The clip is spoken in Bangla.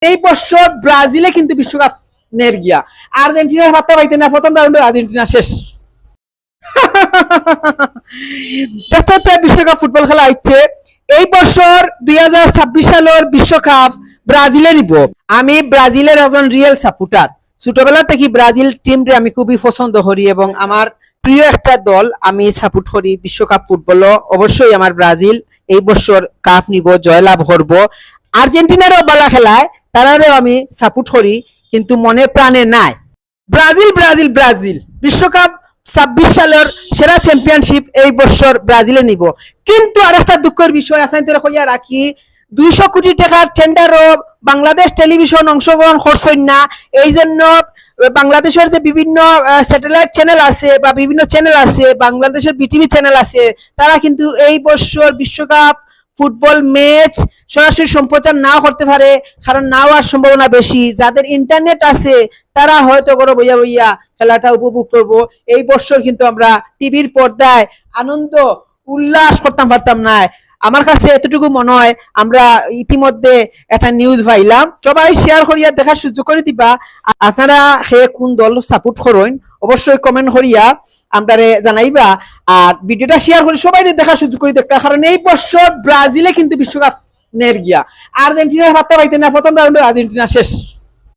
এই বছর ব্রাজিলে কিন্তু বিশ্বকাপ নের গিয়া, আর্জেন্টিনার পাত্তা পাইতে না, প্রথম রাউন্ডে আর্জেন্টিনা শেষ। বিশ্বকাপ ফুটবল খেলা হচ্ছে এই বছর 2026 সালের বিশ্বকাপ ব্রাজিলে নিব। আমি ব্রাজিলের একজন রিয়েল সাপোর্টার। ছোটবেলা থেকে ব্রাজিল টিমরে আমি খুবই পছন্দ করি এবং আমার প্রিয় একটা দল আমি সাপোর্ট করি বিশ্বকাপ ফুটবল। অবশ্যই আমার ব্রাজিল এই বছর কাপ নিব, জয়লাভ করব। আর্জেন্টিনারও বালা খেলায়, তারারেও আমি সাপোর্ট করি, কিন্তু মনে প্রাণে নাই। ব্রাজিল ব্রাজিল ব্রাজিল বিশ্বকাপ 26 সালের সেরা চ্যাম্পিয়নশিপ এই বছর ব্রাজিলে নিব। কিন্তু আর একটা দুঃখের বিষয় আছে, হইয়া রাখি 200 কোটি টাকার টেন্ডারও বাংলাদেশ টেলিভিশন অংশগ্রহণ করছেন না। এই জন্য বাংলাদেশের যে বিভিন্ন স্যাটেলাইট চ্যানেল আছে বা বিভিন্ন চ্যানেল আছে, বাংলাদেশের বিটিভি চ্যানেল আছে, তারা কিন্তু এই বছর বিশ্বকাপ ফুটবল ম্যাচ সরাসরি সম্প্রচার নাও করতে পারে, কারণ না হওয়ার সম্ভাবনা বেশি। যাদের ইন্টারনেট আছে তারা হয়তো করে বইয়া বইয়া খেলাটা উপভোগ করব। এই বছর কিন্তু আমরা টিভির পর্দায় আনন্দ উল্লাস করতাম পারতাম না। আমার কাছে এতটুকু মনে হয়, আমরা ইতিমধ্যে একটা নিউজ পাইলাম, সবাই শেয়ার করিয়া দেখার সুযোগ করে দিবা। আপনারা সে কোন দল সাপোর্ট করেন অবশ্যই কমেন্ট করিয়া আমরারে জানাইবা, আর ভিডিওটা শেয়ার করে সবাই দেখার সুযোগ করে দেখা, কারণ এই বছর ব্রাজিলে কিন্তু বিশ্বকাপ নের গিয়া, আর্জেন্টিনার পাত্তা পাইতে না, প্রথম রাউন্ডে আর্জেন্টিনা শেষ।